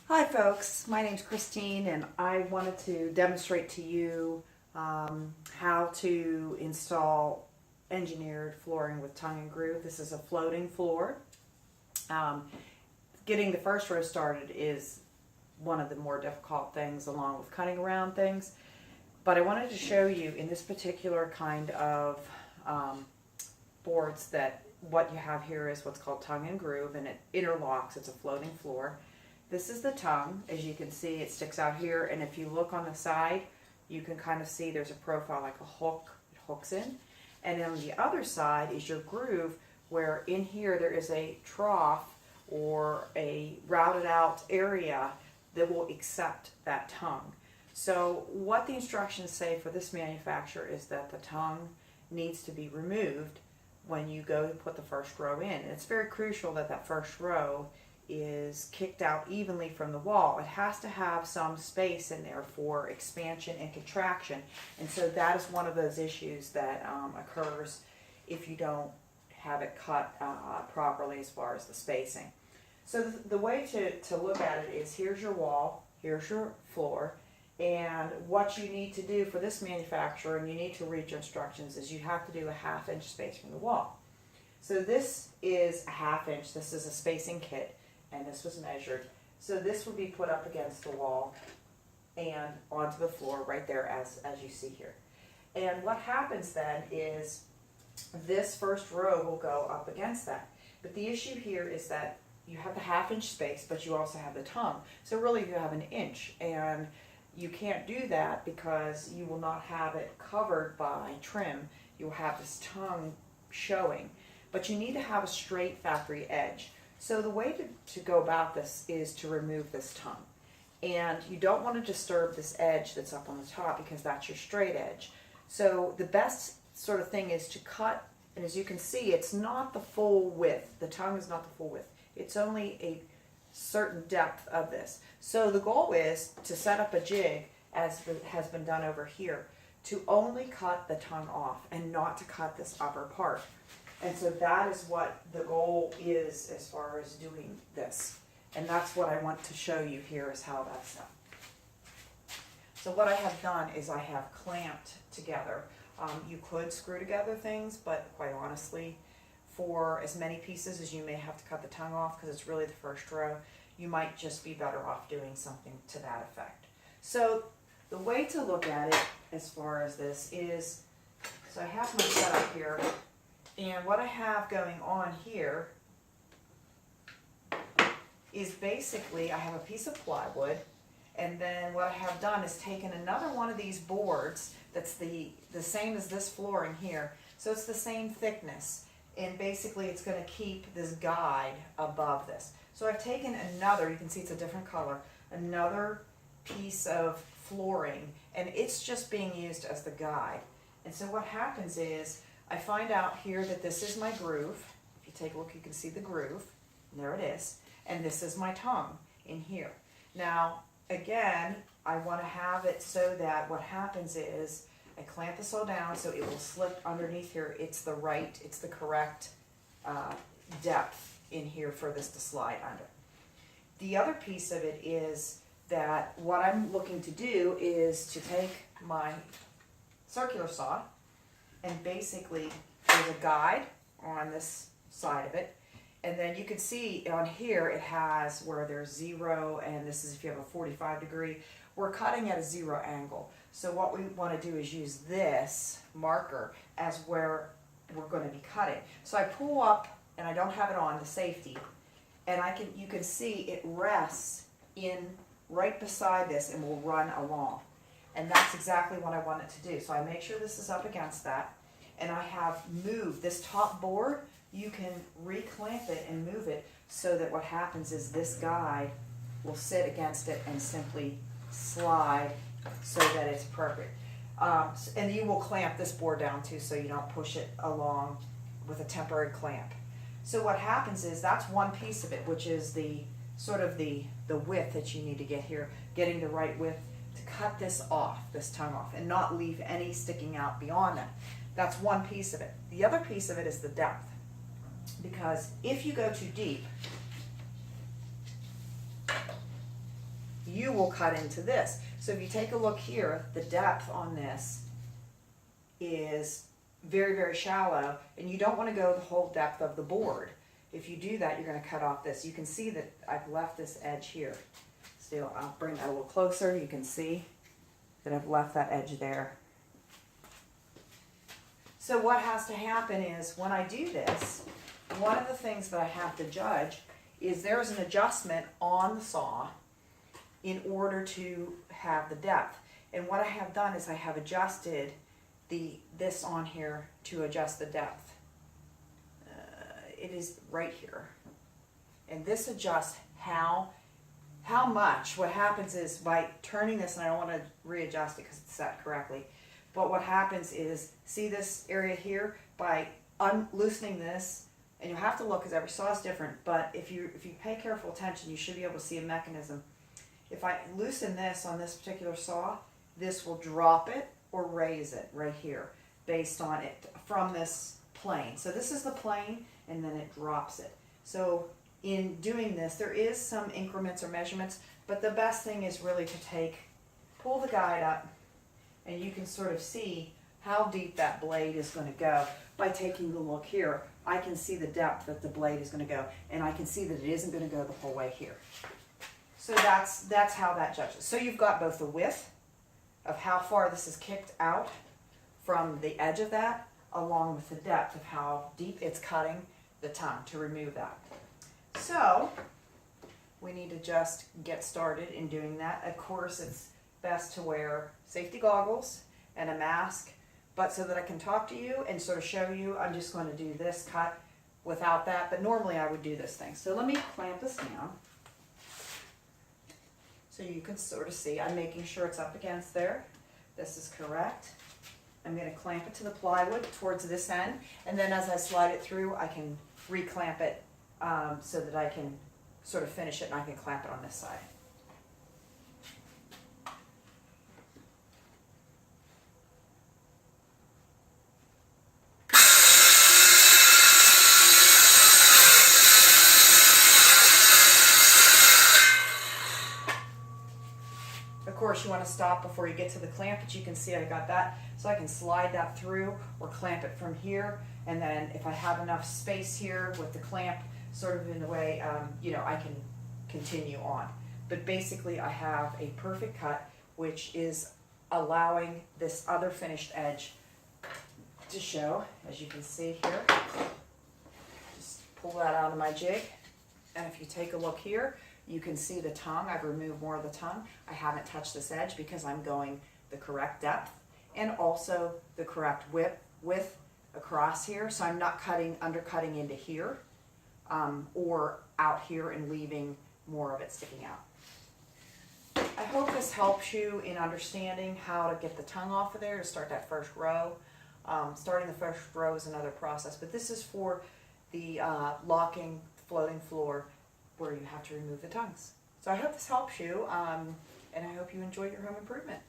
Hi folks, my name's Christine and I wanted to demonstrate to you how to install engineered flooring with tongue and groove. This is a floating floor. Um, Getting the first row started is one of the more difficult things along with cutting around things. But I wanted to show you in this particular kind of boards that what you have here is what's called tongue and groove, and it interlocks. It's a floating floor. This is the tongue. As you can see, it sticks out here, and if you look on the side, you can kind of see there's a profile like a hook. It hooks in. And then on the other side is your groove, where in here there is a trough or a routed out area that will accept that tongue. So what the instructions say for this manufacturer is that the tongue needs to be removed when you go to put the first row in. And it's very crucial that that first row is kicked out evenly from the wall. It has to have some space in there for expansion and contraction. And so that is one of those issues that occurs if you don't have it cut properly as far as the spacing. So the way to look at it is, here's your wall, here's your floor, and what you need to do for this manufacturer, and you need to read your instructions, is you have to do a 1/2 inch space from the wall. So this is a 1/2 inch, this is a spacing kit, and this was measured. So this would be put up against the wall and onto the floor right there as you see here. And what happens then is this first row will go up against that. But the issue here is that you have the 1/2 inch space, but you also have the tongue. So really you have an inch, and you can't do that because you will not have it covered by trim. You'll have this tongue showing, but you need to have a straight factory edge. So the way to go about this is to remove this tongue. And you don't want to disturb this edge that's up on the top because that's your straight edge. So the best sort of thing is to cut, and as you can see, it's not the full width. The tongue is not the full width. It's only a certain depth of this. So the goal is to set up a jig, as has been done over here, to only cut the tongue off and not to cut this upper part. And so that is what the goal is as far as doing this. And that's what I want to show you here, is how that's done. So what I have done is I have clamped together. You could screw together things, but quite honestly, for as many pieces as you may have to cut the tongue off, because it's really the first row, you might just be better off doing something to that effect. So the way to look at it as far as this is, so I have my setup here, and what I have going on here is basically I have a piece of plywood, and then what I have done is taken another one of these boards that's the same as this flooring here, so it's the same thickness, and basically it's going to keep this guide above this. So I've taken another, you can see it's a different color, another piece of flooring, and it's just being used as the guide. And so what happens is I find out here that this is my groove. If you take a look, you can see the groove, and there it is, and this is my tongue in here. Now again, I want to have it so that what happens is I clamp this all down so it will slip underneath here. It's the correct depth in here for this to slide under. The other piece of it is that what I'm looking to do is to take my circular saw, and basically there's a guide on this side of it, and then you can see on here it has where there's 0, and this is if you have a 45 degree. We're cutting at a 0 angle. So what we want to do is use this marker as where we're going to be cutting. So I pull up, and I don't have it on, the safety, and you can see it rests in right beside this and will run along. And that's exactly what I want it to do. So I make sure this is up against that, and I have moved this top board. You can reclamp it and move it so that what happens is this guide will sit against it and simply slide so that it's appropriate. And you will clamp this board down too, so you don't push it along with a temporary clamp. So what happens is that's one piece of it, which is the sort of the width that you need to get here, getting the right width to cut this off, this tongue off, and not leave any sticking out beyond that. That's one piece of it. The other piece of it is the depth, because if you go too deep, you will cut into this. So if you take a look here, the depth on this is very, very shallow, and you don't want to go the whole depth of the board. If you do that, you're going to cut off this. You can see that I've left this edge here. Still, I'll bring that a little closer. You can see that I've left that edge there. So what has to happen is when I do this, one of the things that I have to judge is there's an adjustment on the saw in order to have the depth. And what I have done is I have adjusted this on here to adjust the depth. It is right here. And this adjusts how much. What happens is by turning this, and I don't want to readjust it because it's set correctly, but what happens is, see this area here? By loosening this, and you'll have to look because every saw is different, but if you pay careful attention, you should be able to see a mechanism. If I loosen this on this particular saw, this will drop it or raise it right here based on it from this plane. So this is the plane, and then it drops it. So in doing this, there is some increments or measurements, but the best thing is really to pull the guide up, and you can sort of see how deep that blade is going to go by taking the look here. I can see the depth that the blade is going to go, and I can see that it isn't going to go the whole way here. So that's how that judges. So you've got both the width of how far this is kicked out from the edge of that, along with the depth of how deep it's cutting the tongue to remove that. So we need to just get started in doing that. Of course, it's best to wear safety goggles and a mask, but so that I can talk to you and sort of show you, I'm just going to do this cut without that, but normally I would do this thing. So let me clamp this down so you can sort of see. I'm making sure it's up against there. This is correct. I'm going to clamp it to the plywood towards this end, and then as I slide it through, I can reclamp it so that I can sort of finish it, and I can clamp it on this side. Of course, you want to stop before you get to the clamp, but you can see I got that, so I can slide that through or clamp it from here, and then if I have enough space here with the clamp sort of in the way, I can continue on. But basically I have a perfect cut, which is allowing this other finished edge to show, as you can see here. Just pull that out of my jig, and if you take a look here, you can see the tongue. I've removed more of the tongue. I haven't touched this edge because I'm going the correct depth and also the correct width across here. So I'm not undercutting into here or out here and leaving more of it sticking out. I hope this helps you in understanding how to get the tongue off of there to start that first row. Starting the first row is another process, but this is for the locking floating floor where you have to remove the tongues. So I hope this helps you, and I hope you enjoy your home improvement.